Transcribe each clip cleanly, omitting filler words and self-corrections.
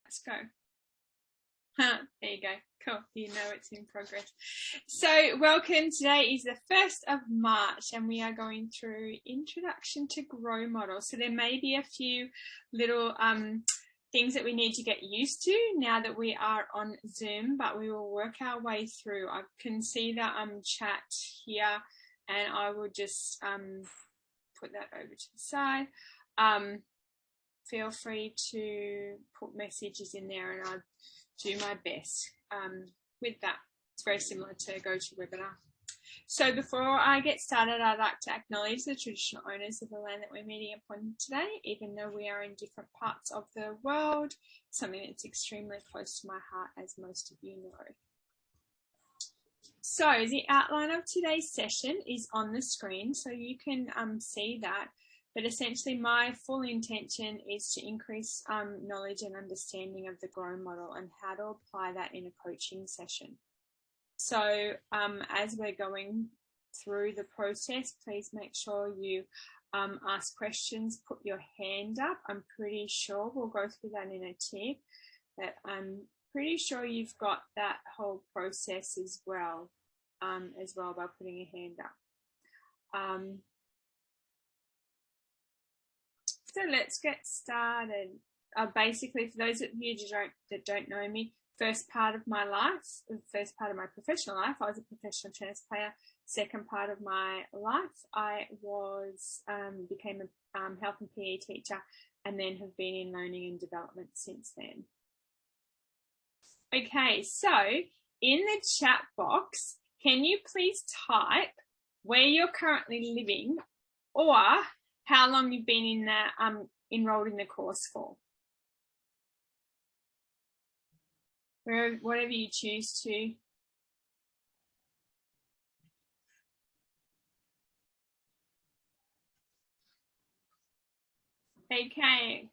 Let's go. There you go. Cool. You know it's in progress. So welcome. Today is the 1st of March and we are going through Introduction to Grow Model. So there may be a few little things that we need to get used to now that we are on Zoom, but we will work our way through. I can see the chat here and I will just put that over to the side. Feel free to put messages in there and I'll do my best with that. It's very similar to GoToWebinar. So before I get started, I'd like to acknowledge the traditional owners of the land that we're meeting upon today, even though we are in different parts of the world, something that's extremely close to my heart, as most of you know. So the outline of today's session is on the screen, so you can see that. But essentially my full intention is to increase knowledge and understanding of the GROW model and how to apply that in a coaching session. So as we're going through the process, please make sure you ask questions, put your hand up. I'm pretty sure we'll go through that in a tip, but I'm pretty sure you've got that whole process as well by putting your hand up. So let's get started. Basically, for those of you that don't know me, first part of my life, the first part of my professional life, I was a professional tennis player. Second part of my life, I became a health and PE teacher and then have been in learning and development since then. Okay, so in the chat box, can you please type where you're currently living or how long you've been in the, enrolled in the course for? Whatever you choose to. Okay.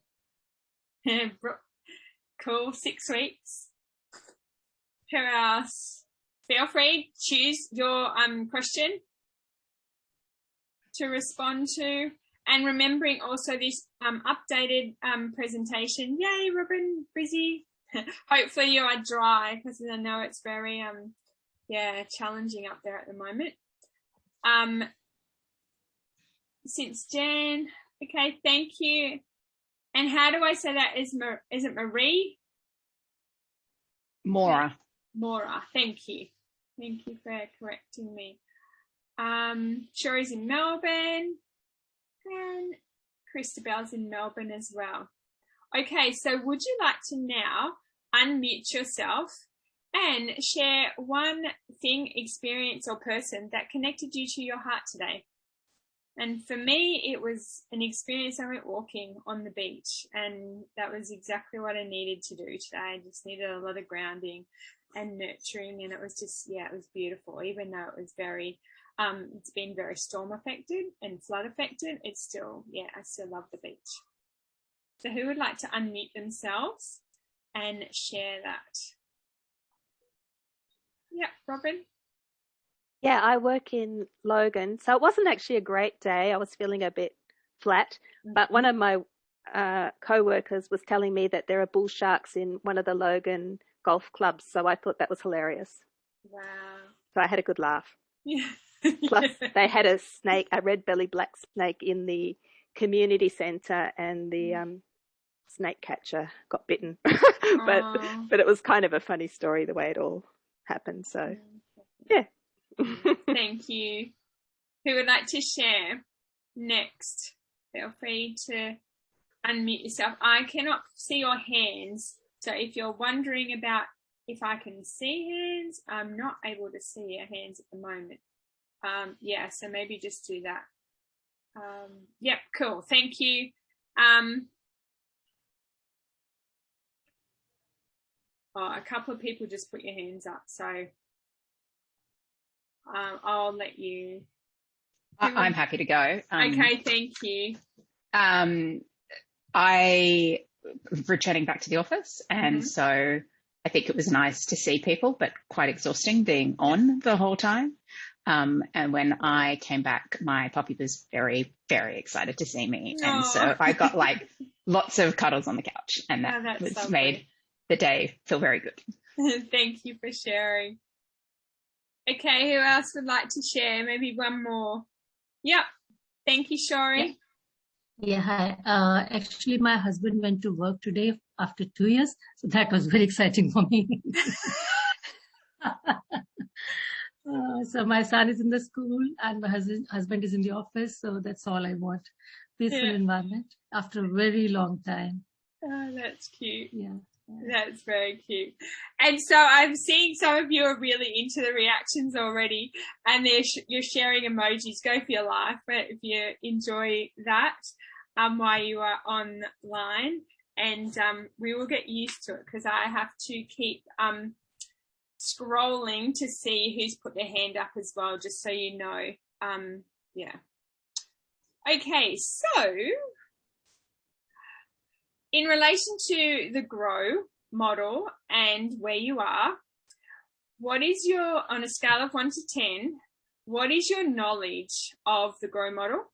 Cool, 6 weeks. Who else? Feel free, choose your question to respond to. And remembering also this updated presentation. Yay, Robin, Brizzy. Hopefully you are dry because I know it's very, challenging up there at the moment. Since Jan. Okay, thank you. And how do I say that? Is it Marie? Mora. Mora, thank you. Thank you for correcting me. Shuri's in Melbourne. And Christabel's in Melbourne as well. Okay, so would you like to now unmute yourself and share one thing, experience or person that connected you to your heart today? And for me, it was an experience. I went walking on the beach and that was exactly what I needed to do today. I just needed a lot of grounding and nurturing and it was just, it was beautiful, even though it was very it's been very storm affected and flood affected. It's still, I still love the beach. So who would like to unmute themselves and share that? Yeah, Robin? Yeah, I work in Logan. So it wasn't actually a great day. I was feeling a bit flat, but one of my co-workers was telling me that there are bull sharks in one of the Logan golf clubs. So I thought that was hilarious. Wow. So I had a good laugh. Yeah. Plus, they had a snake, a red-bellied black snake in the community centre, and the snake catcher got bitten. but it was kind of a funny story the way it all happened. So, yeah. Thank you. Who would like to share next? Feel free to unmute yourself. I cannot see your hands, so if you're wondering about if I can see hands, I'm not able to see your hands at the moment. So maybe just do that. Yep, cool. Thank you. A couple of people just put your hands up, so I'll let you. I'm happy to go. Okay, thank you. I returning back to the office, and so I think it was nice to see people, but quite exhausting being on the whole time. And when I came back, my puppy was very, very excited to see me. And so I got like lots of cuddles on the couch, and that was made the day feel very good. Thank you for sharing. Okay, who else would like to share? Maybe one more. Yep. Thank you, Shori. Yeah, hi. Actually, my husband went to work today after 2 years, so that was very exciting for me. So my son is in the school and my husband is in the office, so that's all I want. Peaceful environment after a very long time. Oh, that's cute. Yeah. That's very cute. And so I'm seeing some of you are really into the reactions already, and you're sharing emojis. Go for your life, but if you enjoy that while you are online, and we will get used to it because I have to keep scrolling to see who's put their hand up as well, just so you know. Yeah. Okay, so in relation to the GROW model and where you are, what is your, on a scale of 1 to 10, what is your knowledge of the GROW model?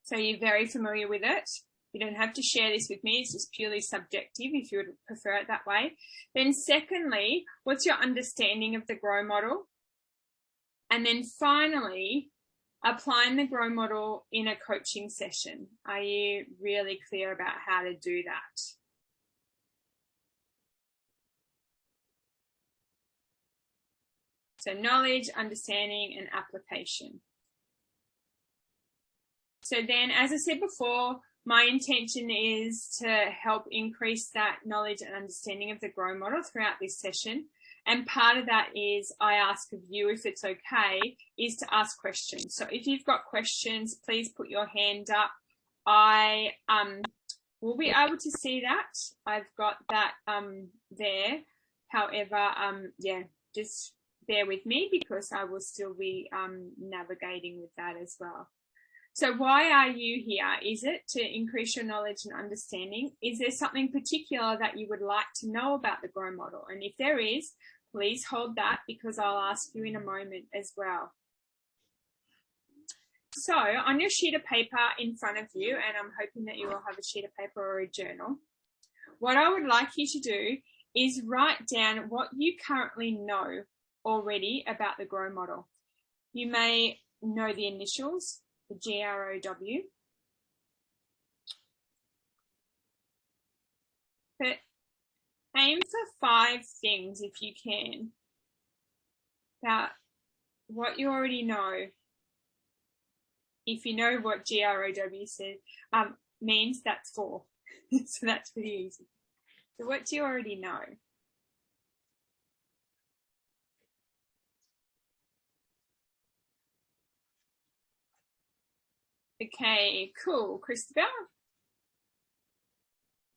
So you're very familiar with it. You don't have to share this with me. It's just purely subjective if you would prefer it that way. Then secondly, what's your understanding of the GROW model? And then finally, applying the GROW model in a coaching session. Are you really clear about how to do that? So knowledge, understanding, and application. So then, as I said before, my intention is to help increase that knowledge and understanding of the GROW model throughout this session. And part of that is I ask of you, if it's okay, is to ask questions. So if you've got questions, please put your hand up. I will be able to see that. I've got that there. However, yeah, just bear with me because I will still be navigating with that as well. So why are you here? Is it to increase your knowledge and understanding? Is there something particular that you would like to know about the GROW model? And if there is, please hold that because I'll ask you in a moment as well. So on your sheet of paper in front of you, and I'm hoping that you will have a sheet of paper or a journal, what I would like you to do is write down what you currently know already about the GROW model. You may know the initials, the GROW, but aim for 5 things if you can about what you already know. If you know what GROW says, means, that's 4. So that's pretty easy. So what do you already know? Okay, cool. Christabel,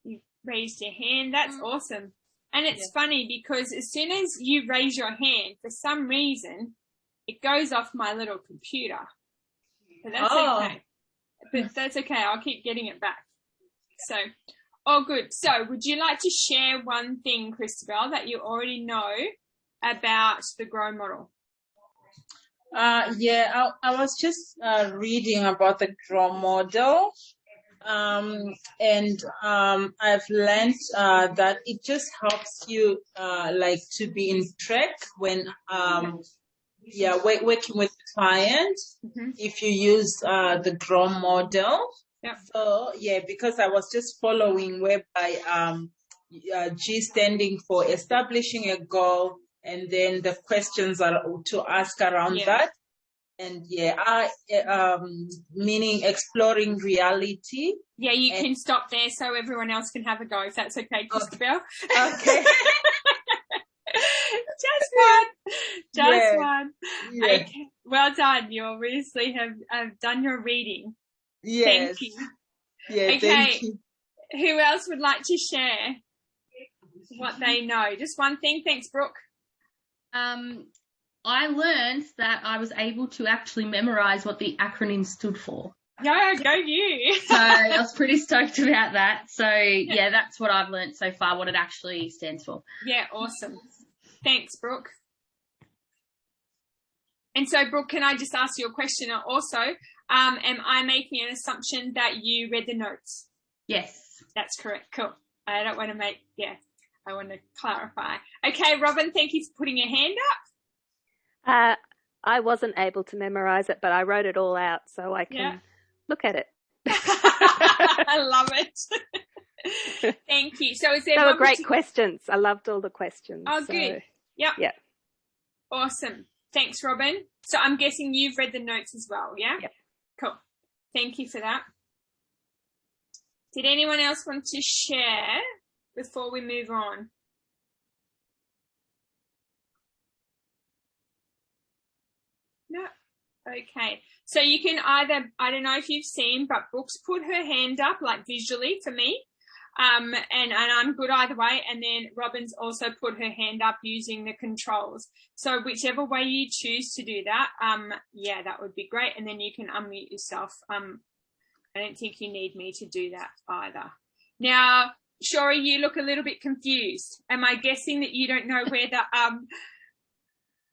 you raised your hand. That's awesome. And it's funny because as soon as you raise your hand, for some reason, it goes off my little computer. But that's okay. But that's okay. I'll keep getting it back. So, good. So would you like to share one thing, Christabel, that you already know about the GROW model? Yeah, I was just reading about the GROW model, and I've learned that it just helps you like to be in track when working with the client if you use the GROW model. Yep. So because I was just following whereby G standing for establishing a goal, and then the questions are to ask around that. And meaning exploring reality. Yeah, you can stop there so everyone else can have a go, if that's okay, Christabel. Okay. Just one. Yeah. Okay. Well done. You obviously have done your reading. Yes. Thank you. Yeah, okay. Thank you. Who else would like to share what they know? Just one thing. Thanks, Brooke. I learned that I was able to actually memorize what the acronym stood for. Yeah, go you. So I was pretty stoked about that. So yeah, that's what I've learned so far, what it actually stands for. Yeah, awesome. Thanks, Brooke. And so, Brooke, can I just ask you a question also? Am I making an assumption that you read the notes? Yes. That's correct. Cool. I don't want to I want to clarify. Okay, Robin, thank you for putting your hand up. I wasn't able to memorize it, but I wrote it all out so I can look at it. I love it. Thank you. So is there They were great questions. I loved all the questions. Oh, good. Yep. Yeah. Awesome. Thanks, Robin. So I'm guessing you've read the notes as well, yeah? Yep. Cool. Thank you for that. Did anyone else want to share before we move on? No. Okay. So you can either, I don't know if you've seen, but Brooks put her hand up like visually for me. And I'm good either way. And then Robin's also put her hand up using the controls. So whichever way you choose to do that, that would be great. And then you can unmute yourself. I don't think you need me to do that either. Now, Shori, you look a little bit confused. Am I guessing that you don't know where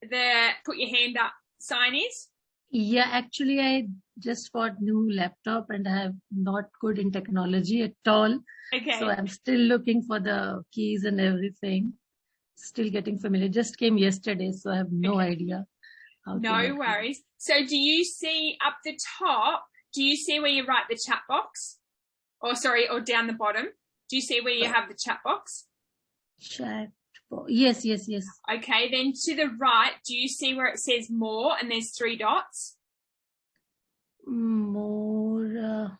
the put your hand up sign is? Yeah, actually, I just bought new laptop and I am not good in technology at all. Okay. So I'm still looking for the keys and everything. Still getting familiar. Just came yesterday, so I have no idea. No worries. So do you see up the top, do you see where you write the chat box? Or down the bottom? Do you see where you have the chat box? Chat box. Yes. Okay, then to the right, do you see where it says more and there's 3 dots? More. No.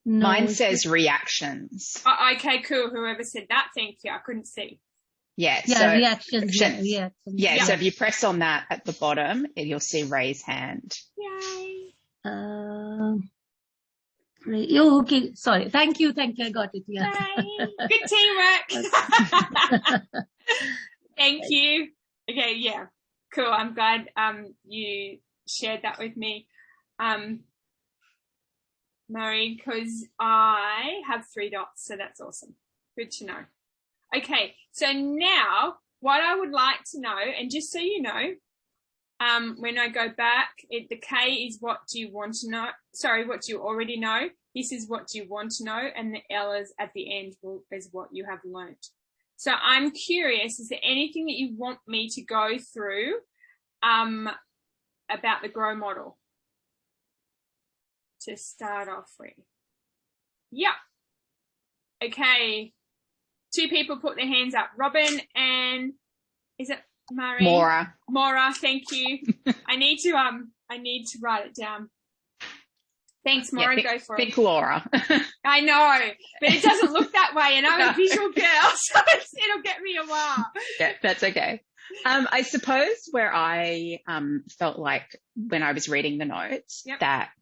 Mine says reactions. Oh, okay, cool. Whoever said that, thank you. I couldn't see. Yeah, reactions. Yeah, so if you press on that at the bottom, you'll see raise hand. Yay. Okay. Sorry. Thank you. I got it. Yeah. Good teamwork. Thank you. Okay, yeah. Cool. I'm glad you shared that with me, Murray, because I have 3 dots, so that's awesome. Good to know. Okay, so now what I would like to know, and just so you know, when I go back, the K is what do you want to know? Sorry, what do you already know? This is what do you want to know, and the L is at the end is what you have learnt. So I'm curious, is there anything that you want me to go through about the GROW model to start off with? Yeah. Okay. 2 people put their hands up. Robin and is it Murray? Maura, thank you. I need to write it down. Thanks, Maura. Go for it. Think Laura. I know, but it doesn't look that way, and I'm a visual girl, so it'll get me a while. Yeah, that's okay. I suppose where I felt like when I was reading the notes that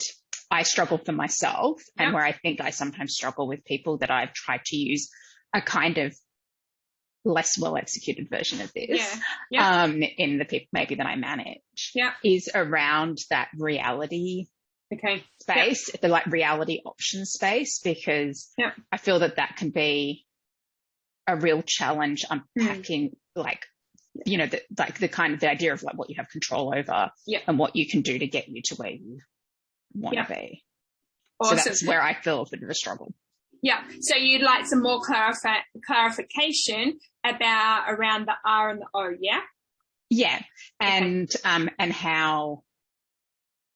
I struggle for myself, and where I think I sometimes struggle with people that I've tried to use a kind of less well executed version of this in the people maybe that I manage is around that reality space, the like reality option space, because I feel that can be a real challenge unpacking like, you know, the idea of like what you have control over and what you can do to get you to where you want to be. Awesome. So that's where I feel a bit of a struggle. Yeah. So you'd like some more clarification around the R and the O, yeah? Yeah. And how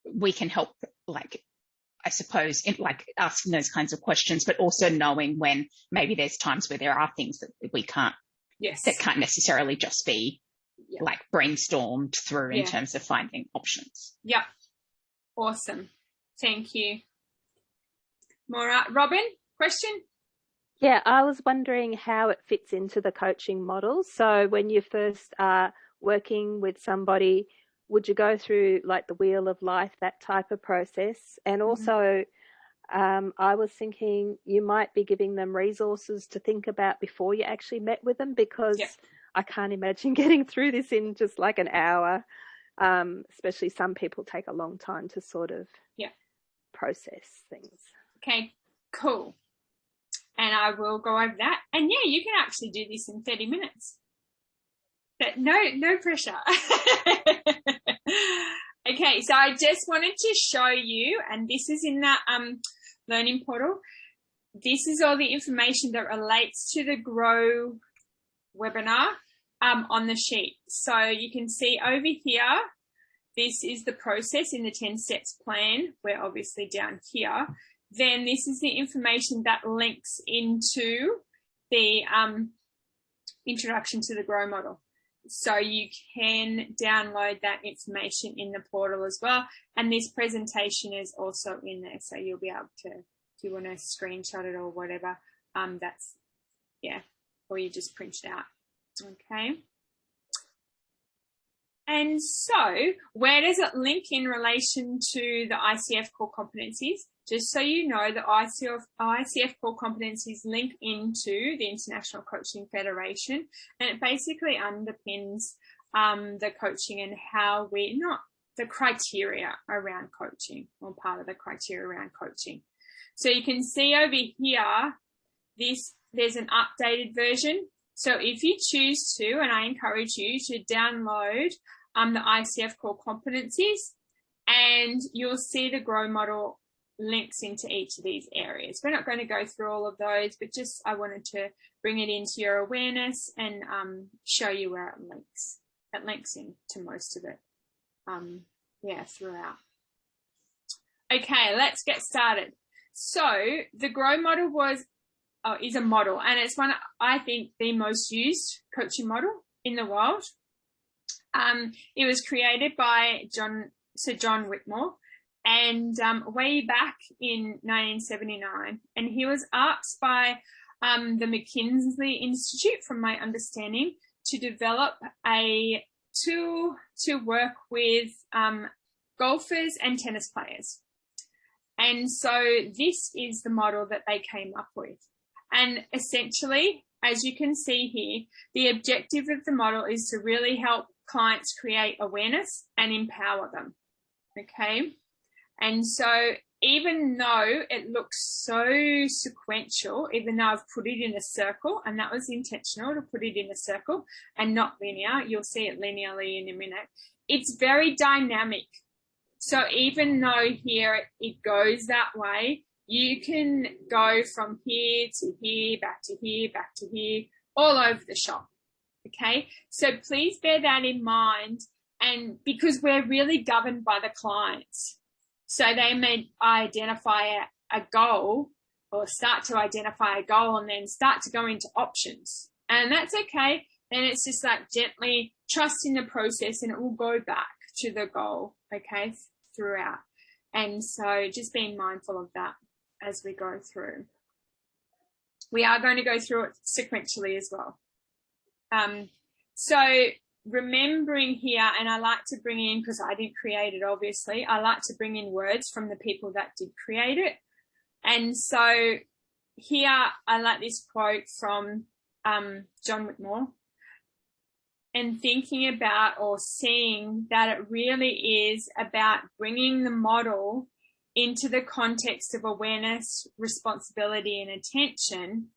we can help, like, I suppose, like asking those kinds of questions, but also knowing when maybe there's times where there are things that we can't, that can't necessarily just be like brainstormed through in terms of finding options. Yeah. Awesome. Thank you. Maura. Robin, question? Yeah, I was wondering how it fits into the coaching model. So when you first are working with somebody, would you go through like the wheel of life, that type of process? And also, I was thinking you might be giving them resources to think about before you actually met with them, because I can't imagine getting through this in just like an hour. Especially some people take a long time to sort of process things. Okay, cool. And I will go over that. And yeah, you can actually do this in 30 minutes. But no pressure. Okay, so I just wanted to show you, and this is in that learning portal. this is all the information that relates to the Grow webinar on the sheet. So you can see over here, this is the process in the 10 steps plan. We're obviously down here. Then this is the information that links into the introduction to the Grow model. So you can download that information in the portal as well. And this presentation is also in there. So you'll be able to, if you want to screenshot it or whatever, that's, yeah, or you just print it out. Okay. And so where does it link in relation to the ICF core competencies? Just so you know, the ICF core competencies link into the International Coaching Federation, and it basically underpins the coaching and how the criteria around coaching, or part of the criteria around coaching. So you can see over here, there's an updated version. So if you choose to, and I encourage you to download the ICF core competencies, and you'll see the Grow model links into each of these areas. We're not going to go through all of those, but just I wanted to bring it into your awareness and show you where it links. It links into most of it, throughout. Okay, let's get started. So the Grow model is a model, and it's one, I think, the most used coaching model in the world. It was created by Sir John Whitmore, and way back in 1979, and he was asked by the McKinsey Institute, from my understanding, to develop a tool to work with golfers and tennis players. And so this is the model that they came up with. And essentially, as you can see here, the objective of the model is to really help clients create awareness and empower them. Okay. And so even though it looks so sequential, even though I've put it in a circle, and that was intentional to put it in a circle and not linear, you'll see it linearly in a minute, it's very dynamic. So even though here it goes that way, you can go from here to here, back to here, back to here, all over the shop. Okay, so please bear that in mind, and because we're really governed by the clients. So they may identify a goal, or start to identify a goal, and then start to go into options. And that's okay. Then it's just like gently trust in the process, and it will go back to the goal, okay, throughout. And so just being mindful of that as we go through. We are going to go through it sequentially as well. So remembering here, and I like to bring in, because I didn't create it, obviously, I like to bring in words from the people that did create it. And so here I like this quote from John Whitmore, and thinking about, or seeing that it really is about bringing the model into the context of awareness, responsibility, and attention.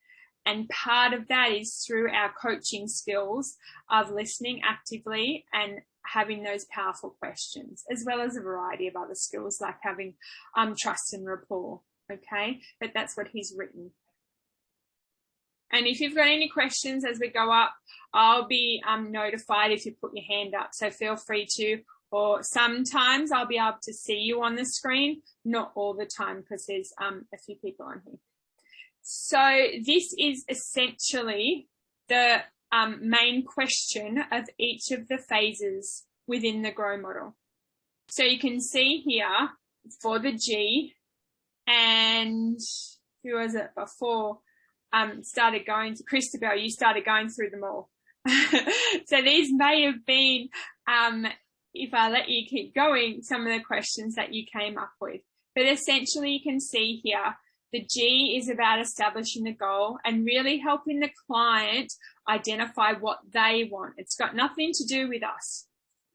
And part of that is through our coaching skills of listening actively and having those powerful questions, as well as a variety of other skills like having trust and rapport. Okay, but that's what he's written. And if you've got any questions as we go up, I'll be notified if you put your hand up. So feel free to, or sometimes I'll be able to see you on the screen, not all the time, because there's a few people on here. So this is essentially the main question of each of the phases within the Grow model. So you can see here for the G, and who was it before? Started going to Christabel, you started going through them all. So these may have been, if I let you keep going, some of the questions that you came up with. But essentially you can see here, the G is about establishing the goal and really helping the client identify what they want. It's got nothing to do with us.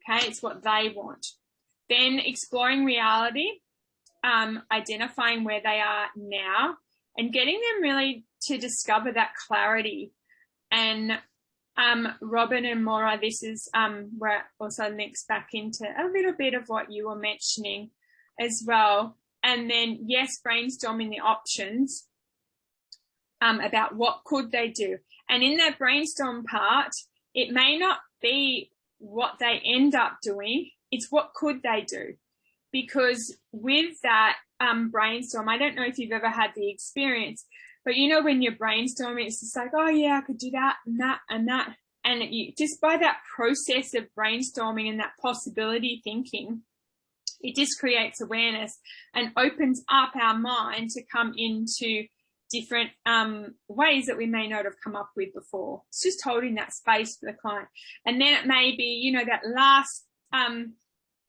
Okay, it's what they want. Then exploring reality, identifying where they are now, and getting them really to discover that clarity. And Robin and Maura, this is where it also links back into a little bit of what you were mentioning as well. And then, yes, brainstorming the options. about what could they do. And in that brainstorm part, it may not be what they end up doing, it's what could they do. Because with that brainstorm, I don't know if you've ever had the experience, but you know, when you're brainstorming, it's just like, oh yeah, I could do that and that and that. And you, just by that process of brainstorming and that possibility thinking, it just creates awareness and opens up our mind to come into different ways that we may not have come up with before. It's just holding that space for the client. And then it may be, you know, that last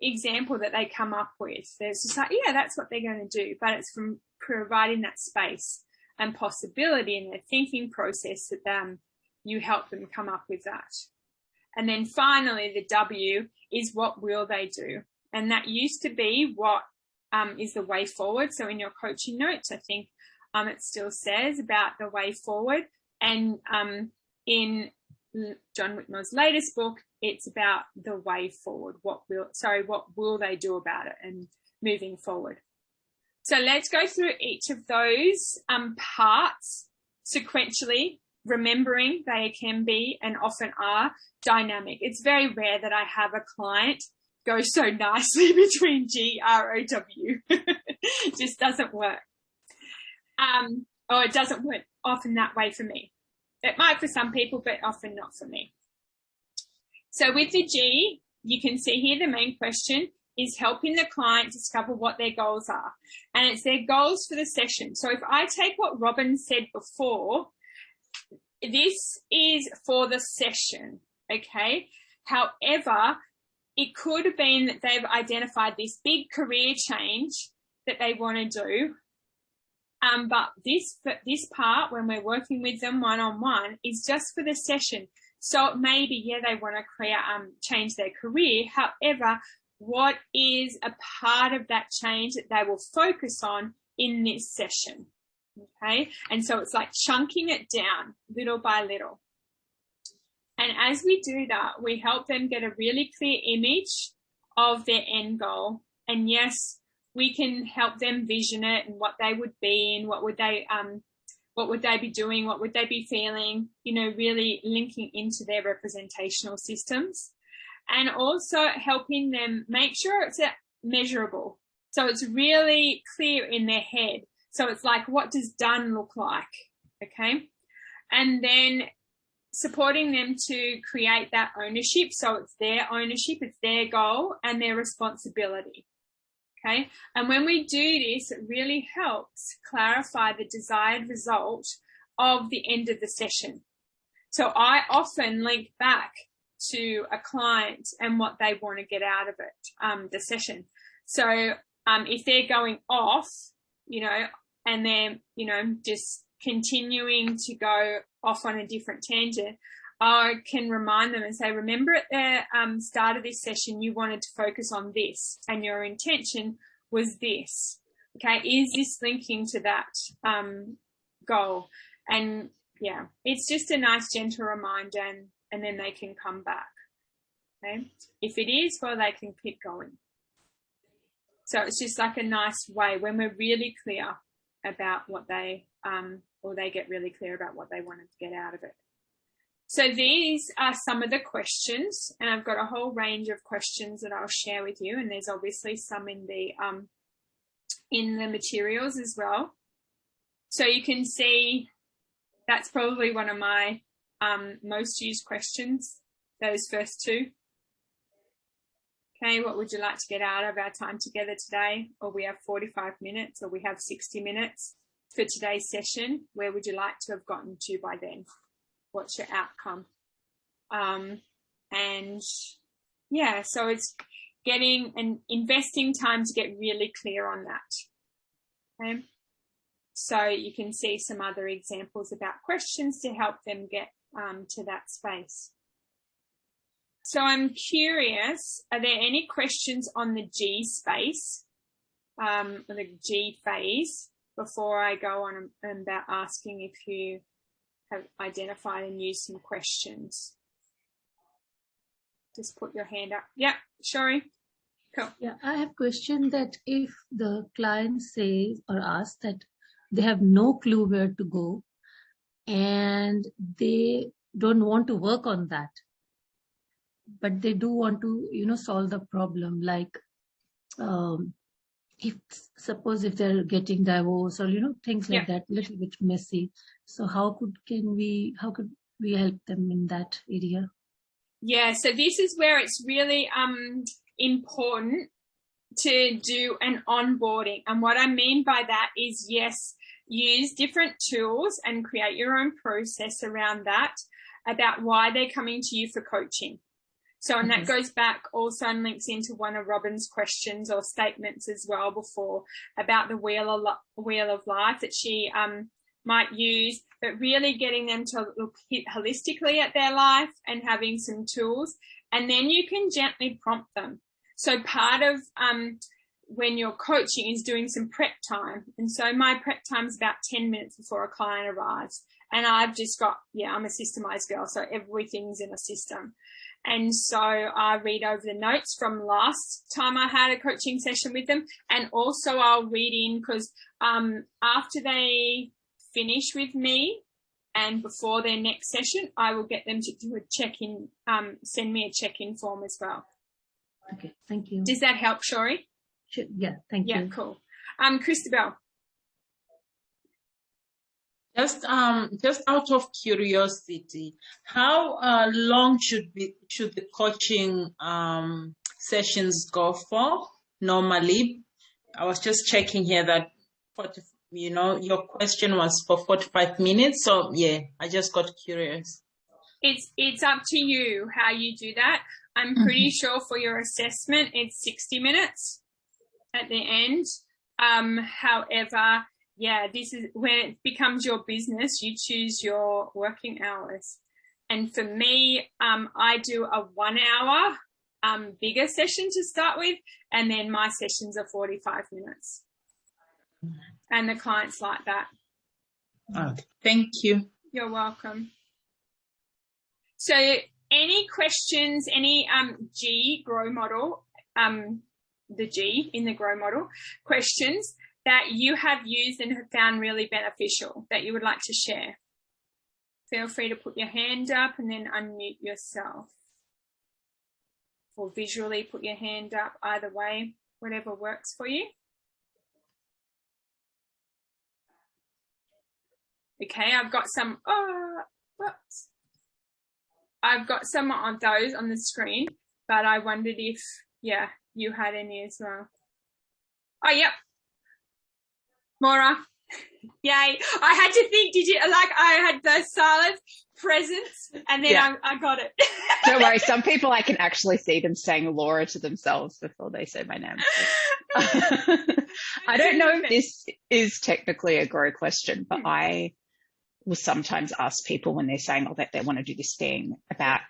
example that they come up with. There's just like, yeah, that's what they're going to do. But it's from providing that space and possibility in their thinking process that you help them come up with that. And then finally, the W is what will they do? And that used to be what is the way forward. So in your coaching notes, I think it still says about the way forward. And in John Whitmore's latest book, it's about the way forward. What will they do about it and moving forward? So let's go through each of those parts sequentially, remembering they can be and often are dynamic. It's very rare that I have a client go so nicely between G, R, O, W. It just doesn't work. Or it doesn't work often that way for me. It might for some people, but often not for me. So with the G, you can see here the main question is helping the client discover what their goals are. And it's their goals for the session. So if I take what Robin said before, this is for the session, okay? However, it could have been that they've identified this big career change that they want to do. But this part, when we're working with them one-on-one, is just for the session. So maybe, yeah, they want to create, change their career. However, what is a part of that change that they will focus on in this session? Okay. And so it's like chunking it down little by little. And as we do that, we help them get a really clear image of their end goal. And yes, we can help them vision it and what they would be and what would they be doing, what would they be feeling, you know, really linking into their representational systems. And also helping them make sure it's measurable. So it's really clear in their head. So it's like, what does done look like? Okay. And then supporting them to create that ownership. So it's their ownership, it's their goal and their responsibility. Okay. And when we do this, it really helps clarify the desired result of the end of the session. So I often link back to a client and what they want to get out of it, the session. So if they're going off, you know, and they're, you know, just continuing to go off on a different tangent, I can remind them and say, remember at the start of this session, you wanted to focus on this and your intention was this. Okay. Is this linking to that goal? And yeah, it's just a nice gentle reminder and then they can come back. Okay. If it is, well, they can keep going. So it's just like a nice way when we're really clear about what they, or they get really clear about what they wanted to get out of it. So these are some of the questions, and I've got a whole range of questions that I'll share with you. And there's obviously some in the materials as well. So you can see that's probably one of my most used questions, those first two. Okay, what would you like to get out of our time together today? Or we have 45 minutes, or we have 60 minutes for today's session. Where would you like to have gotten to by then? What's your outcome? And yeah, so it's getting and investing time to get really clear on that. Okay. So you can see some other examples about questions to help them get to that space. So I'm curious, are there any questions on the G space, or the G phase, before I go on about asking if you have identified and used some questions? Just put your hand up. Yeah, Shori. Cool. Yeah, I have a question that if the client says or asks that they have no clue where to go, and they don't want to work on that, but they do want to, solve the problem. Like, if they're getting divorced or, things like that, a little bit messy. So how could we help them in that area? Yeah, so this is where it's really important to do an onboarding. And what I mean by that is, yes, use different tools and create your own process around that, about why they're coming to you for coaching. So, and that goes back also and links into one of Robin's questions or statements as well before, about the wheel of life that she might use, but really getting them to look holistically at their life and having some tools. And then you can gently prompt them. So part of when you're coaching is doing some prep time. And so my prep time is about 10 minutes before a client arrives. And I've just got, I'm a systemized girl, so everything's in a system. And so I read over the notes from last time I had a coaching session with them. And also I'll read in, because after they finish with me and before their next session, I will get them to do a check-in, send me a check-in form as well. Okay, thank you. Does that help, Shori? Sure. Yeah, thank you. Yeah, cool. Christabel. Just out of curiosity, how long should the coaching sessions go for normally? I was just checking here that your question was for 45 minutes. So yeah, I just got curious. It's up to you how you do that. I'm pretty sure for your assessment, it's 60 minutes at the end. However, this is when it becomes your business. You choose your working hours. And for me, I do a 1 hour bigger session to start with, and then my sessions are 45 minutes. And the clients like that. Okay. Thank you. You're welcome. So any questions, any G grow model, the G in the grow model, questions that you have used and have found really beneficial that you would like to share? Feel free to put your hand up and then unmute yourself. Or visually put your hand up, either way, whatever works for you. Okay, I've got some, I've got some on those on the screen, but I wondered if, you had any as well. Oh, yep. Maura. Yay. I had to think, I had the silence presence and then I got it. Don't worry. Some people I can actually see them saying Laura to themselves before they say my name. I don't know if this is technically a grow question, but I will sometimes ask people when they're saying that they want to do this thing about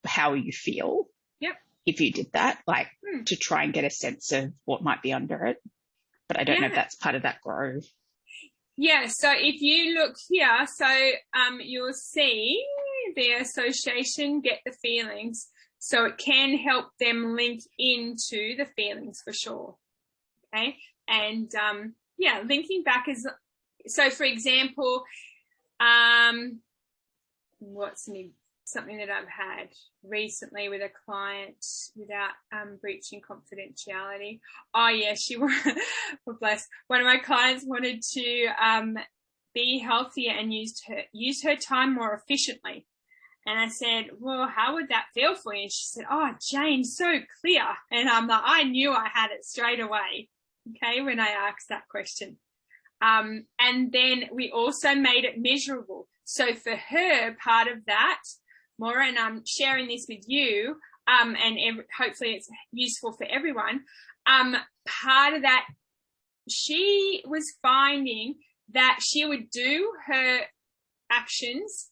how you feel. Yep. If you did that, to try and get a sense of what might be under it. But I don't know if that's part of that grow. Yeah, so if you look here, you'll see the association, get the feelings. So it can help them link into the feelings for sure. Okay. And linking back is, so for example, something that I've had recently with a client without breaching confidentiality. Oh yeah, bless. One of my clients wanted to be healthier and use her time more efficiently. And I said, well, how would that feel for you? And she said, oh, Jane, so clear. And I'm like, I knew I had it straight away. Okay, when I asked that question. And then we also made it measurable. So for her, part of that, Maura, and I'm sharing this with you, and hopefully it's useful for everyone. Part of that, she was finding that she would do her actions,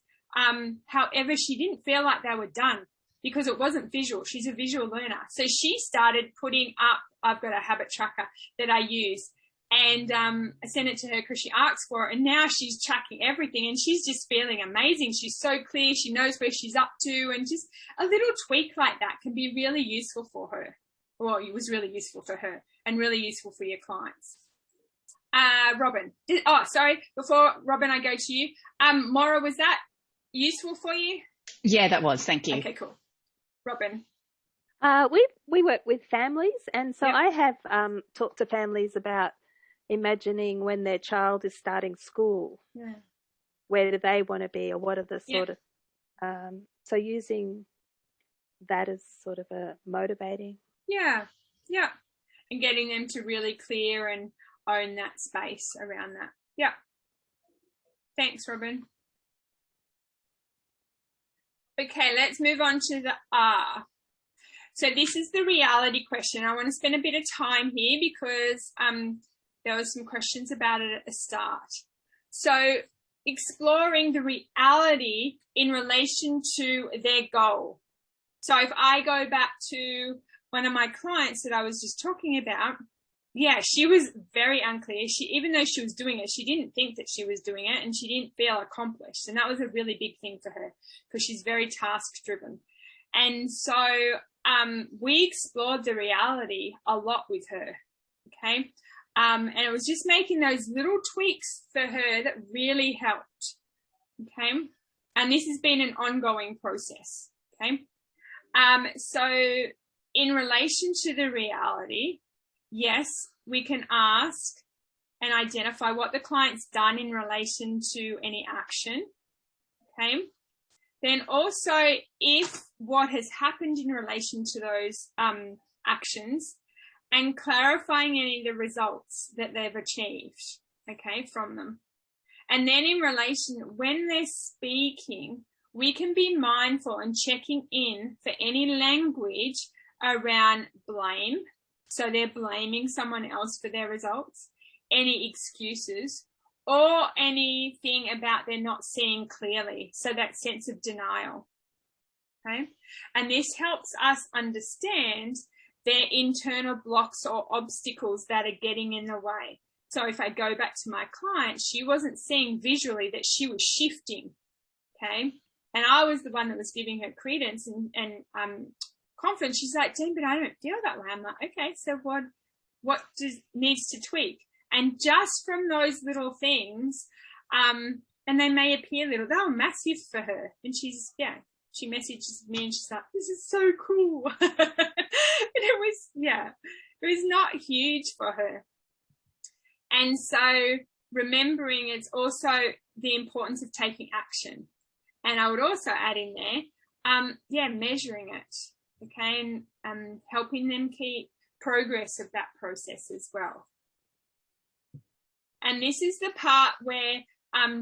however, she didn't feel like they were done because it wasn't visual. She's a visual learner. So she started putting up, I've got a habit tracker that I use. And I sent it to her because she asked for it, and now she's tracking everything, and she's just feeling amazing. She's so clear. She knows where she's up to, and just a little tweak like that can be really useful for her. Well, it was really useful for her and really useful for your clients. Robin. Sorry. Before Robin, I go to you. Maura, was that useful for you? Yeah, that was. Thank you. Okay, cool. Robin. We work with families, and so Yep. I have talked to families about imagining when their child is starting school, where do they want to be, or what are the sort of so using that as sort of a motivating. Yeah, and getting them to really clear and own that space around that. Yeah. Thanks, Robin. Okay, let's move on to the R. So this is the reality question. I want to spend a bit of time here because there were some questions about it at the start. So exploring the reality in relation to their goal. So if I go back to one of my clients that I was just talking about, she was very unclear. Even though she was doing it, she didn't think that she was doing it, and she didn't feel accomplished. And that was a really big thing for her because she's very task driven. And so we explored the reality a lot with her. Okay. And it was just making those little tweaks for her that really helped. Okay. And this has been an ongoing process. Okay. So in relation to the reality, yes, we can ask and identify what the client's done in relation to any action. Okay. Then also, if what has happened in relation to those actions, and clarifying any of the results that they've achieved, okay, from them. And then in relation, when they're speaking, we can be mindful and checking in for any language around blame. So they're blaming someone else for their results, any excuses, or anything about they're not seeing clearly. So that sense of denial. Okay. And this helps us understand their internal blocks or obstacles that are getting in the way. So if I go back to my client, she wasn't seeing visually that she was shifting. Okay. And I was the one that was giving her credence and confidence. She's like, Dean, but I don't feel that way. I'm like, okay, so what needs to tweak? And just from those little things, and they may appear little, they were massive for her. And she messages me and she's like, this is so cool. And it was not huge for her. And so remembering it's also the importance of taking action. And I would also add in there, measuring it, okay, and helping them keep progress of that process as well. And this is the part where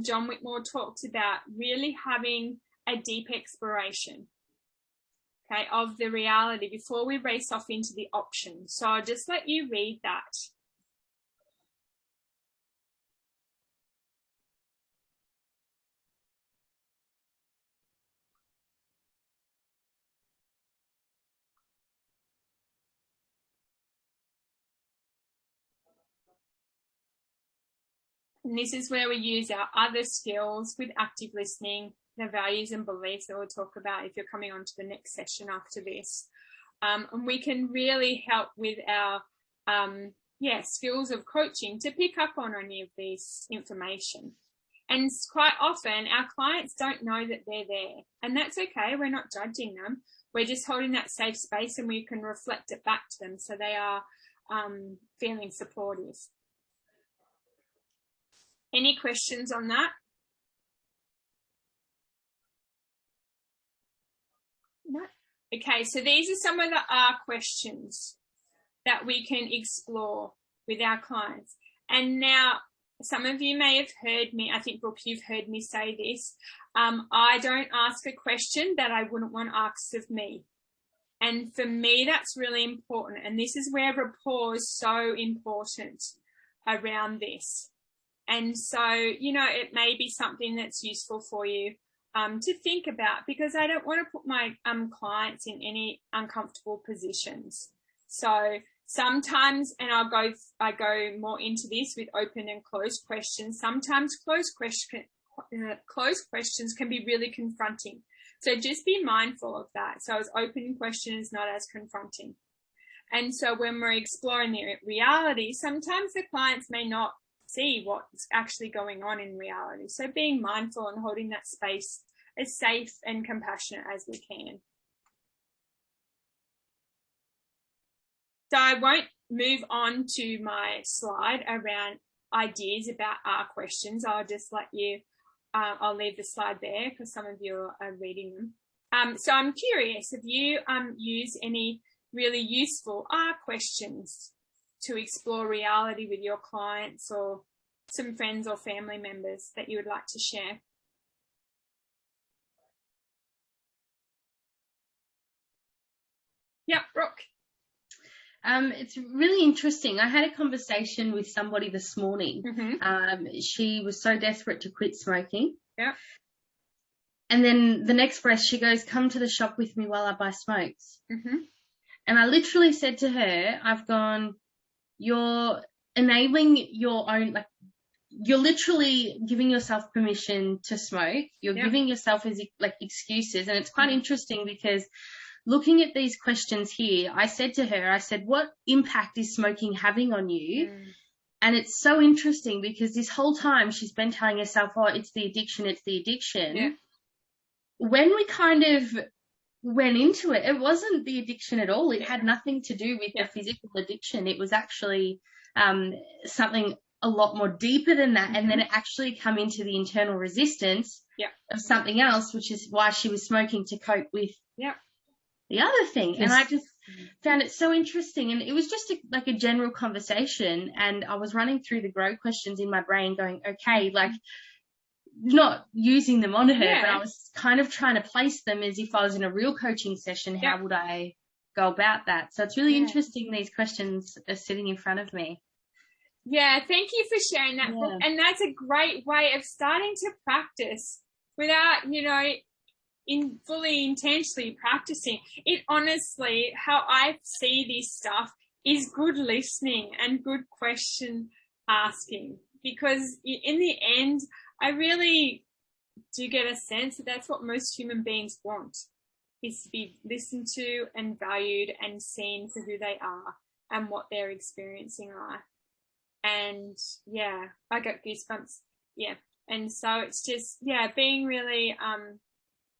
John Whitmore talked about really having a deep exploration, okay, of the reality before we race off into the options. So I'll just let you read that. And this is where we use our other skills with active listening, the values and beliefs that we'll talk about if you're coming on to the next session after this. And we can really help with our skills of coaching to pick up on any of this information. And quite often our clients don't know that they're there. And that's okay. We're not judging them. We're just holding that safe space and we can reflect it back to them so they are feeling supportive. Any questions on that? No. Okay, so these are some of the R questions that we can explore with our clients. And now, some of you may have heard me, I think, Brooke, you've heard me say this. I don't ask a question that I wouldn't want asked of me. And for me, that's really important. And this is where rapport is so important around this. And so, it may be something that's useful for you to think about, because I don't want to put my clients in any uncomfortable positions. So sometimes, and I go more into this with open and closed questions. Sometimes closed questions can be really confronting. So just be mindful of that. So as open question is not as confronting. And so when we're exploring the reality, sometimes the clients may not see what's actually going on in reality. So being mindful and holding that space as safe and compassionate as we can. So I won't move on to my slide around ideas about our questions. I'll just let you, I'll leave the slide there because some of you are reading them. So I'm curious, have you used any really useful questions to explore reality with your clients or some friends or family members that you would like to share? Yeah, Brooke. It's really interesting. I had a conversation with somebody this morning. She was so desperate to quit smoking. Yeah. And then the next breath, she goes, come to the shop with me while I buy smokes. And I literally said to her, I've gone, you're enabling your own, like, you're literally giving yourself permission to smoke. You're giving yourself excuses. And it's quite interesting because looking at these questions here, I said to her, what impact is smoking having on you? And it's so interesting because this whole time she's been telling herself, oh, it's the addiction, it's the addiction. Yeah. When we kind of went into it, it wasn't the addiction at all. It had nothing to do with the physical addiction. It was actually something a lot more deeper than that. And then it actually come into the internal resistance of something else, which is why she was smoking to cope with the other thing. Yes. And I just found it so interesting. And it was just a general conversation. And I was running through the grow questions in my brain going, okay, like not using them on her, but I was kind of trying to place them as if I was in a real coaching session. How would I go about that? So it's really interesting. These questions are sitting in front of me. Yeah, thank you for sharing that, Brooke. And that's a great way of starting to practice without, fully intentionally practicing. It honestly, how I see this stuff is good listening and good question asking, because in the end, I really do get a sense that that's what most human beings want, is to be listened to and valued and seen for who they are and what they're experiencing are. And I got goosebumps. Yeah. And so it's just, being really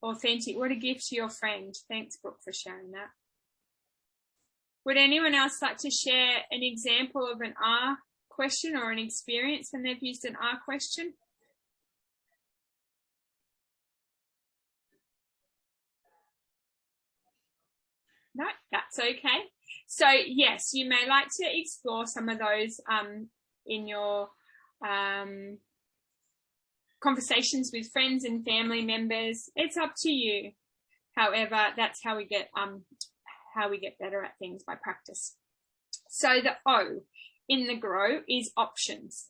authentic. What a gift to your friend. Thanks, Brooke, for sharing that. Would anyone else like to share an example of an R question or an experience when they've used an R question? No, that's okay. So yes, you may like to explore some of those in your conversations with friends and family members. It's up to you. However, that's how we get better at things, by practice. So the O in the grow is options.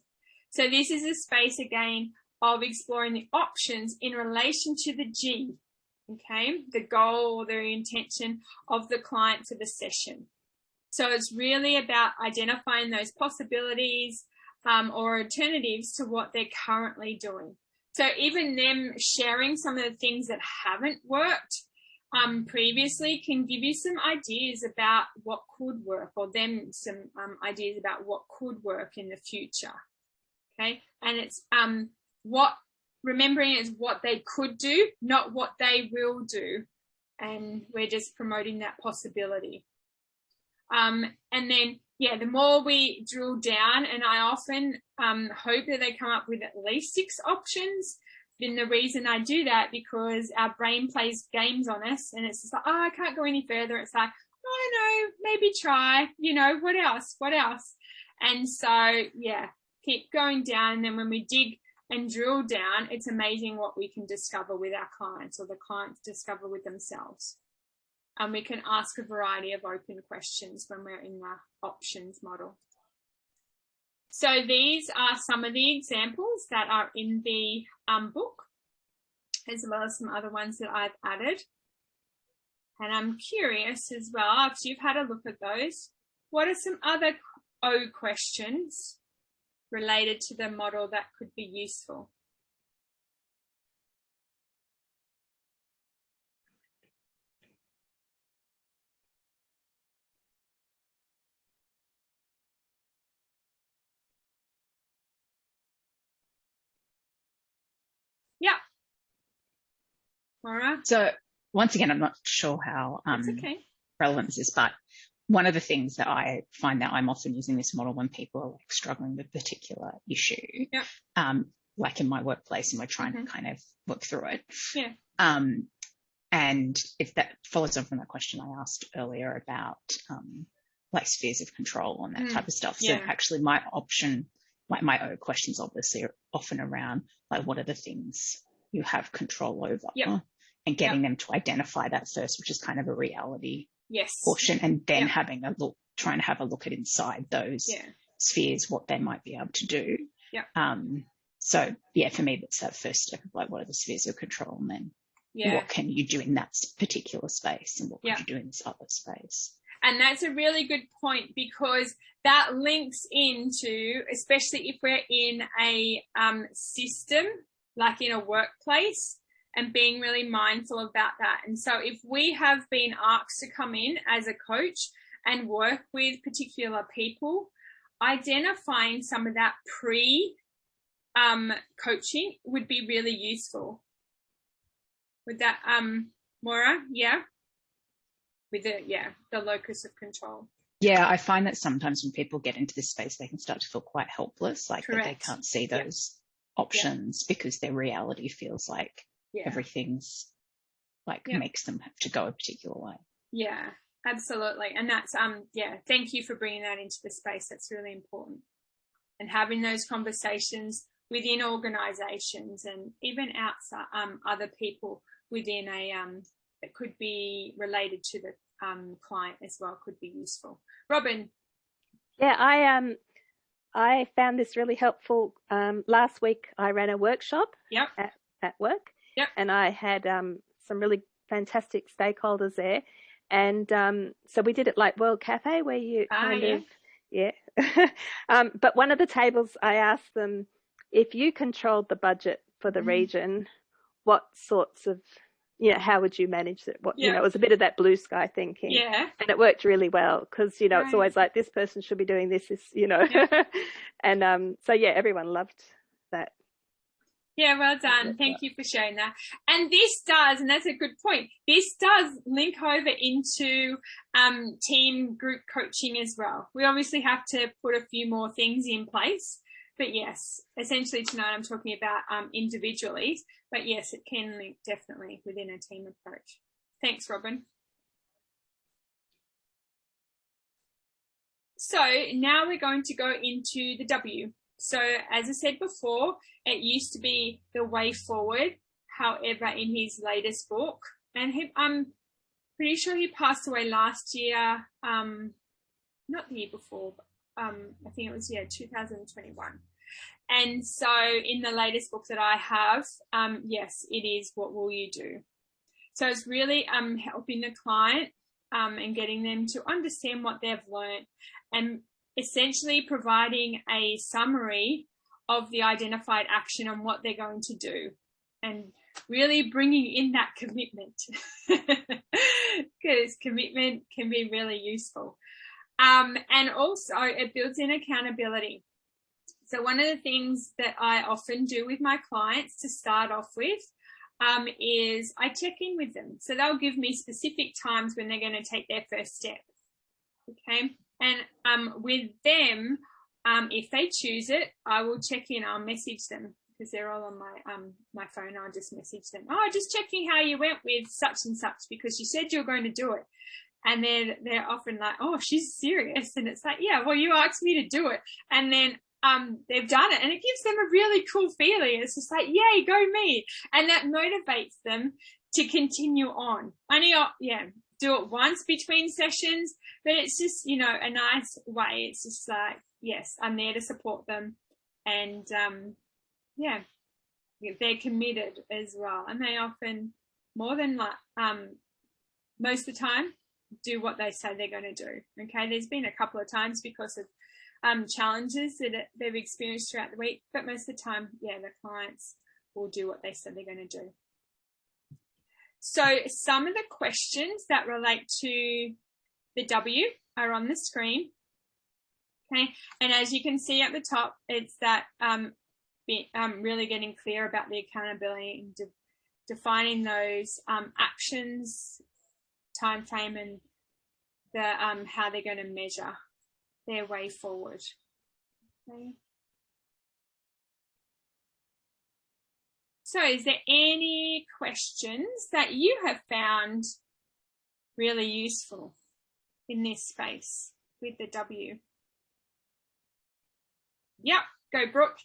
So this is a space again of exploring the options in relation to the G. Okay, the goal or the intention of the client for the session. So it's really about identifying those possibilities or alternatives to what they're currently doing. So even them sharing some of the things that haven't worked previously can give you some ideas about what could work, or them some ideas about what could work in the future. Okay, and it's remembering is what they could do, not what they will do. And we're just promoting that possibility. And then, the more we drill down, and I often hope that they come up with at least 6 options. Then the reason I do that, because our brain plays games on us, and it's just like, oh, I can't go any further. It's like, oh, no, maybe try, what else? And so, keep going down. And then when we dig and drill down, it's amazing what we can discover with our clients, or the clients discover with themselves. And we can ask a variety of open questions when we're in the options model. So these are some of the examples that are in the book, as well as some other ones that I've added. And I'm curious as well, after you've had a look at those, what are some other O questions related to the model that could be useful? Maura? So once again, I'm not sure how It's okay. relevant this is, but one of the things that I find that I'm often using this model when people are like struggling with a particular issue, like in my workplace, and we're trying to kind of work through it. Yeah. And if that follows on from that question I asked earlier about like spheres of control and that type of stuff. So actually my questions obviously are often around like what are the things you have control over, and getting them to identify that first, which is kind of a reality portion, and then having a look, trying to have a look at inside those spheres, what they might be able to do. So for me, that's that first step of like, what are the spheres of control, and then what can you do in that particular space, and what can you do in this other space? And that's a really good point, because that links into, especially if we're in a system, like in a workplace, and being really mindful about that. And so if we have been asked to come in as a coach and work with particular people, identifying some of that coaching would be really useful. With that, Maura, with the locus of control. Yeah, I find that sometimes when people get into this space, they can start to feel quite helpless, like that they can't see those options because their reality feels like everything's like makes them have to go a particular way. Yeah, absolutely. And that's, thank you for bringing that into the space. That's really important. And having those conversations within organizations and even outside, other people within a, that could be related to the client as well, could be useful. Robin. Yeah, I found this really helpful. Last week I ran a workshop at work, and I had some really fantastic stakeholders there. And so we did it like World Cafe, where you but one of the tables, I asked them, if you controlled the budget for the region, what sorts of, how would you manage it? What, it was a bit of that blue sky thinking. Yeah. And it worked really well because, it's always like this person should be doing this, and so everyone loved that. Yeah, well done. Thank you for sharing that. And this does, and that's a good point, this does link over into team group coaching as well. We obviously have to put a few more things in place. But yes, essentially tonight I'm talking about individually. But yes, it can link definitely within a team approach. Thanks, Robin. So now we're going to go into the W. So as I said before, it used to be the way forward. However, in his latest book, and I'm pretty sure he passed away last year, not the year before, but I think it was 2021. And so in the latest book that I have, yes, it is what will you do. So it's really helping the client and getting them to understand what they've learned, and essentially providing a summary of the identified action and what they're going to do, and really bringing in that commitment, because commitment can be really useful. And also it builds in accountability. So one of the things that I often do with my clients to start off with is I check in with them. So they'll give me specific times when they're going to take their first step. Okay. And with them, if they choose it, I will check in. I'll message them because they're all on my phone. I'll just message them. Oh, just checking how you went with such and such because you said you're going to do it. And then they're often like, oh, she's serious. And it's like, yeah, well, you asked me to do it. And then they've done it, and it gives them a really cool feeling. It's just like, yay, go me. And that motivates them to continue on. Only, do it once between sessions, but it's just, a nice way. It's just like, yes, I'm there to support them. And, they're committed as well. And they often, more than most of the time, do what they say they're going to do. Okay. There's been a couple of times because of challenges that they've experienced throughout the week, but most of the time, the clients will do what they said they're going to do. So some of the questions that relate to the W are on the screen. Okay, and as you can see at the top, it's that really getting clear about the accountability and defining those actions, time frame, and the how they're going to measure their way forward. Okay. So is there any questions that you have found really useful in this space with the W? Yep, go Brooke.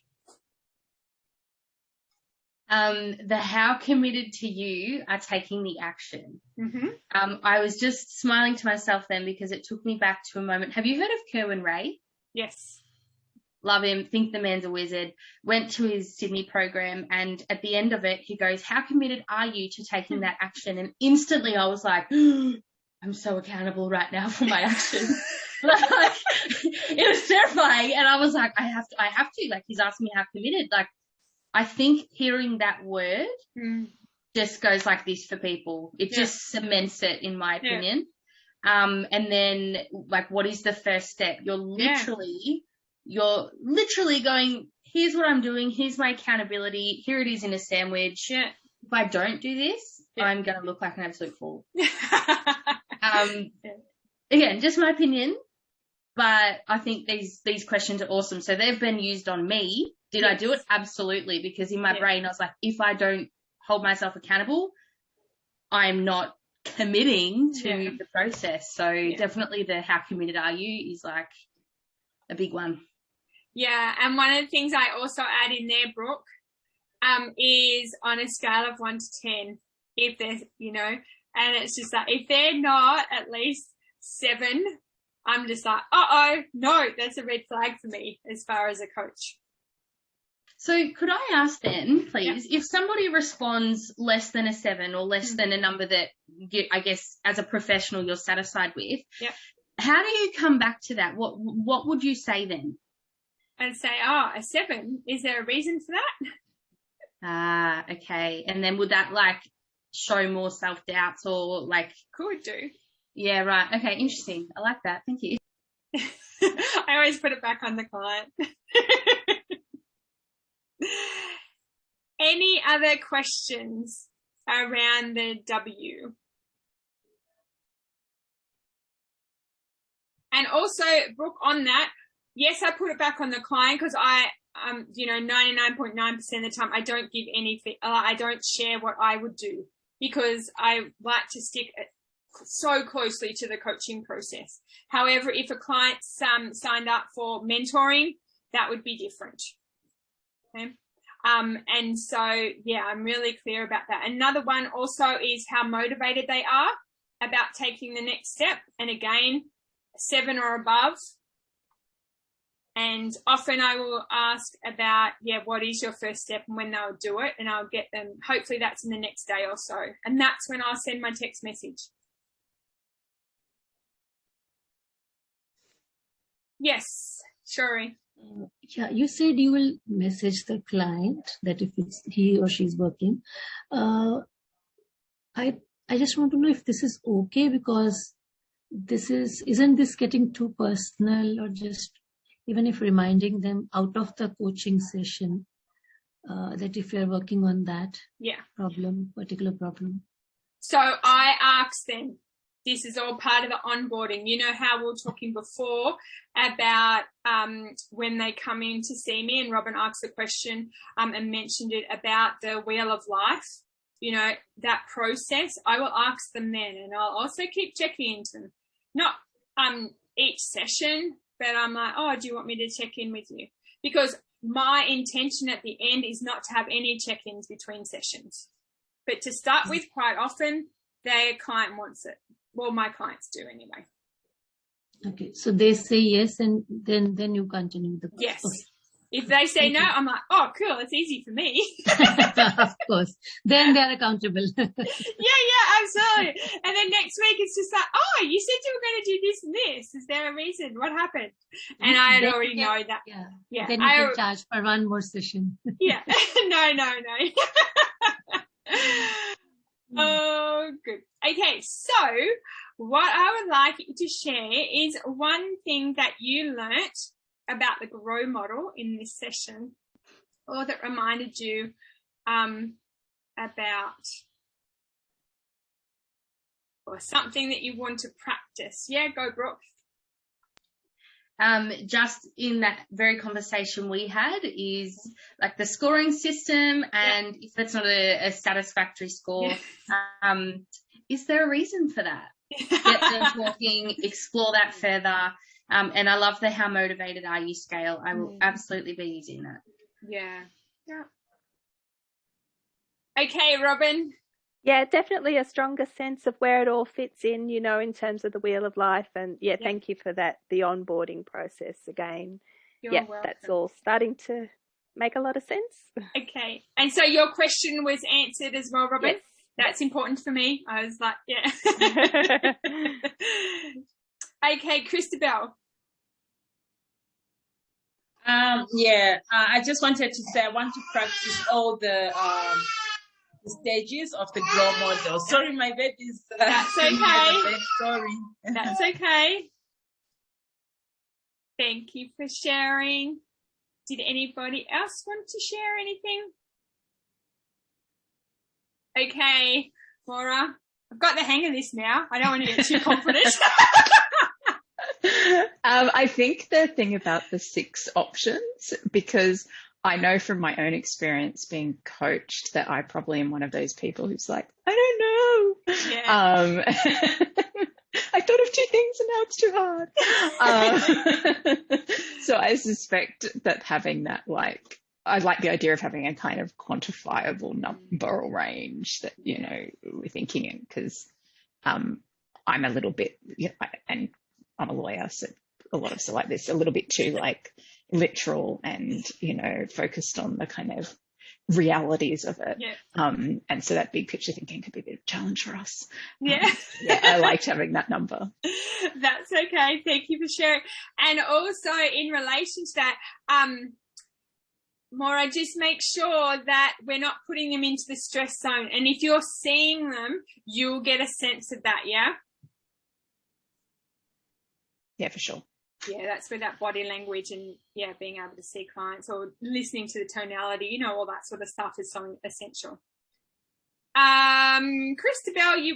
The how committed to you are taking the action. Mm-hmm. I was just smiling to myself then because it took me back to a moment. Have you heard of Kerwin Ray? Yes. Love him, think the man's a wizard. Went to his Sydney program, and at the end of it, he goes, how committed are you to taking that action? And instantly I was like, I'm so accountable right now for my actions. Like, it was terrifying. And I was like, I have to. Like, he's asking me how committed. Like, I think hearing that word just goes like this for people. It just cements it, in my opinion. And then, like, what is the first step? You're literally going, here's what I'm doing. Here's my accountability. Here it is in a sandwich. Yeah. If I don't do this, I'm going to look like an absolute fool. Again, just my opinion, but I think these questions are awesome. So they've been used on me. Did I do it? Absolutely. Because in my brain, I was like, if I don't hold myself accountable, I'm not committing to the process. So definitely the how committed are you is like a big one. Yeah. And one of the things I also add in there, Brooke, is on a scale of 1 to 10, if there's, and it's just like, if they're not at least 7, I'm just like, no, that's a red flag for me as far as a coach. So could I ask then, please, if somebody responds less than a 7 or less than a number that I guess as a professional you're satisfied with, how do you come back to that? What would you say then? I'd say, a 7. Is there a reason for that? Okay. And then would that like show more self-doubts or like? Could do. Yeah, right. Okay, interesting. I like that. Thank you. I always put it back on the client. Any other questions around the W? And also, Brooke, on that, yes, I put it back on the client because 99.9% of the time I don't give anything. I don't share what I would do because I like to stick so closely to the coaching process. However, if a client signed up for mentoring, that would be different. Okay. And so, I'm really clear about that. Another one also is how motivated they are about taking the next step. And again, 7 or above. And often I will ask about, what is your first step and when they'll do it. And I'll get them, hopefully that's in the next day or so. And that's when I'll send my text message. Yes, Shuri. You said you will message the client that if it's he or she's working. I just want to know if this is okay because isn't this getting too personal, or just even if reminding them out of the coaching session that if you're working on that particular problem. So I asked them, this is all part of the onboarding. You know how we were talking before about when they come in to see me, and Robin asked the question and mentioned it about the wheel of life, that process. I will ask them then, and I'll also keep checking into them. Not each session, but I'm like, do you want me to check in with you? Because my intention at the end is not to have any check-ins between sessions. But to start with, quite often, their client wants it. Well, my clients do anyway. Okay, so they say yes, and then you continue the process. Yes. Okay. If they say no, I'm like, cool, it's easy for me. Of course. Then they're accountable. Yeah, absolutely. And then next week it's just like, you said you were going to do this and this. Is there a reason? What happened? And I had already know that. Yeah. Then you can charge for one more session. Yeah. No. Oh, good. Okay, so what I would like you to share is one thing that you learnt about the GROW model in this session, or that reminded you about, or something that you want to practice. Yeah, go, Brooke. Just in that very conversation we had is like the scoring system, and if that's not a satisfactory score, is there a reason for that? Get them talking, explore that further. And I love the how motivated are you scale. I will absolutely be using that. Yeah. Okay, Robin. Yeah, definitely a stronger sense of where it all fits in, in terms of the wheel of life. And thank you for that, the onboarding process again. You're welcome. That's all starting to make a lot of sense. Okay. And so your question was answered as well, Robin? Yes. That's important for me. I was like, yeah. Okay, Christabel. I just wanted to say I want to practice all the stages of the GROW model. Sorry, my baby's that's okay. Sorry. That's okay. Thank you for sharing. Did anybody else want to share anything? Okay, Maura, I've got the hang of this now. I don't want to get too confident. I think the thing about the 6 options, because I know from my own experience being coached that I probably am one of those people who's like, I don't know. Yeah. I thought of 2 things and now it's too hard. So I suspect that having that, I like the idea of having a kind of quantifiable number or range that, we're thinking in, because I'm a little bit, and I'm a lawyer, so a lot of stuff like this, a little bit too literal and, focused on the kind of realities of it. Yeah. And so that big picture thinking could be a bit of a challenge for us. Yeah. I liked having that number. That's okay. Thank you for sharing. And also in relation to that, Maura, just make sure that we're not putting them into the stress zone. And if you're seeing them, you'll get a sense of that, yeah? Yeah, for sure. Yeah, that's where that body language and, being able to see clients or listening to the tonality, all that sort of stuff is so essential. Christabel, you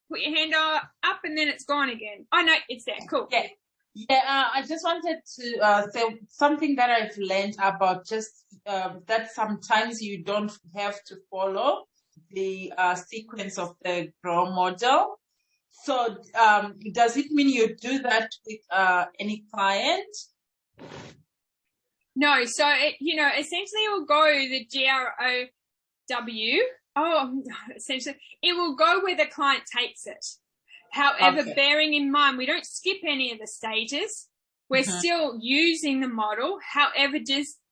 put your hand up and then it's gone again. Oh, no, it's there. Cool. Yeah, I just wanted to say something that I've learned about just that sometimes you don't have to follow the sequence of the GROW model. So does it mean you do that with any client? No, so, essentially it will go the GROW. Essentially it will go where the client takes it. However, bearing in mind, we don't skip any of the stages. We're still using the model. However,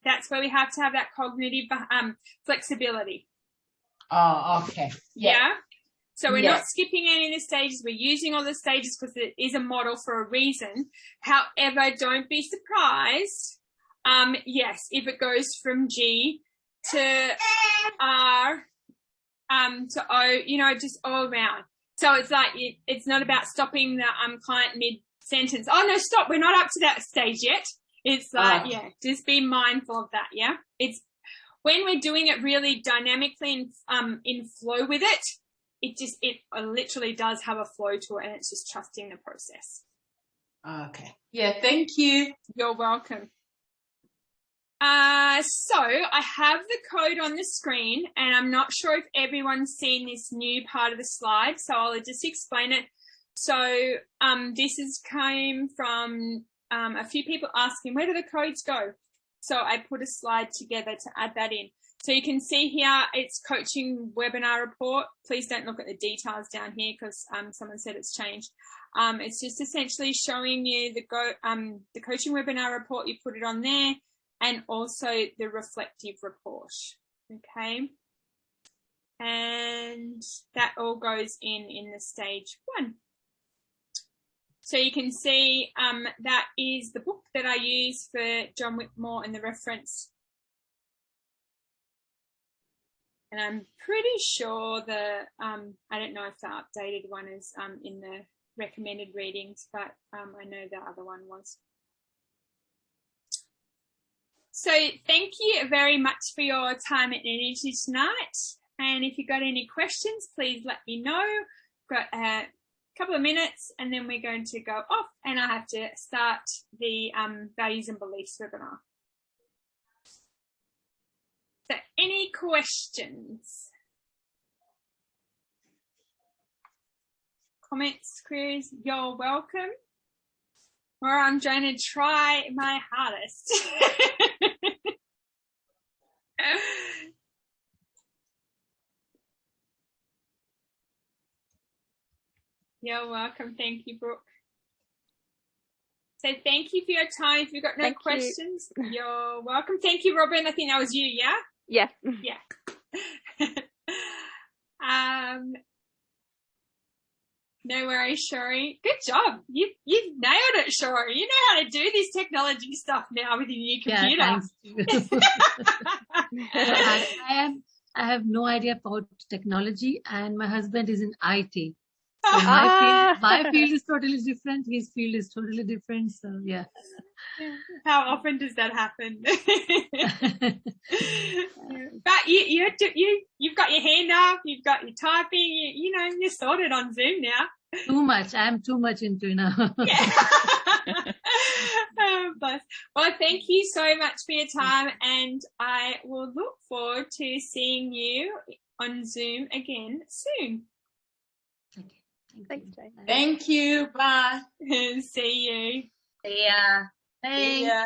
that's where we have to have that cognitive flexibility. Oh, okay. Yeah. So we're not skipping any of the stages. We're using all the stages because it is a model for a reason. However, don't be surprised. Yes, if it goes from G to R to O, just all around. So it's like it's not about stopping the client mid-sentence. Oh, no, stop. We're not up to that stage yet. It's like, just be mindful of that, yeah? It's when we're doing it really dynamically and in flow with it, it literally does have a flow to it, and it's just trusting the process. Okay. Yeah, thank you. You're welcome. So I have the code on the screen, and I'm not sure if everyone's seen this new part of the slide, so I'll just explain it. So this came from a few people asking, where do the codes go? So I put a slide together to add that in. So you can see here, it's coaching webinar report. Please don't look at the details down here because someone said it's changed. It's just essentially showing you the coaching webinar report. You put it on there, and also the reflective report. Okay. And that all goes in the stage 1. So you can see that is the book that I use for John Whitmore and the reference. And I'm pretty sure I don't know if the updated one is in the recommended readings, but I know the other one was. So thank you very much for your time and energy tonight. And if you've got any questions, please let me know. Got a couple of minutes and then we're going to go off and I have to start the values and beliefs webinar. So any questions? Comments, queries, you're welcome. Or I'm going to try my hardest. You're welcome. Thank you, Brooke. So thank you for your time. If you've got no questions, you're welcome. Thank you, Robin. I think that was you, yeah? Yeah. Yeah. No worries, Shori. Good job. You've nailed it, Shori. You know how to do this technology stuff now with your new computer. Yeah, thanks. I have no idea about technology, and my husband is in IT. So my field is totally different. His field is totally different. So yeah. How often does that happen? But you've got your hand up, you've got your typing, you're sorted on Zoom now. Too much. I'm too much into now. Yeah. Well, thank you so much for your time, and I will look forward to seeing you on Zoom again soon. Okay. Thanks, Jane. Thank you. Bye. See you. See ya. See ya.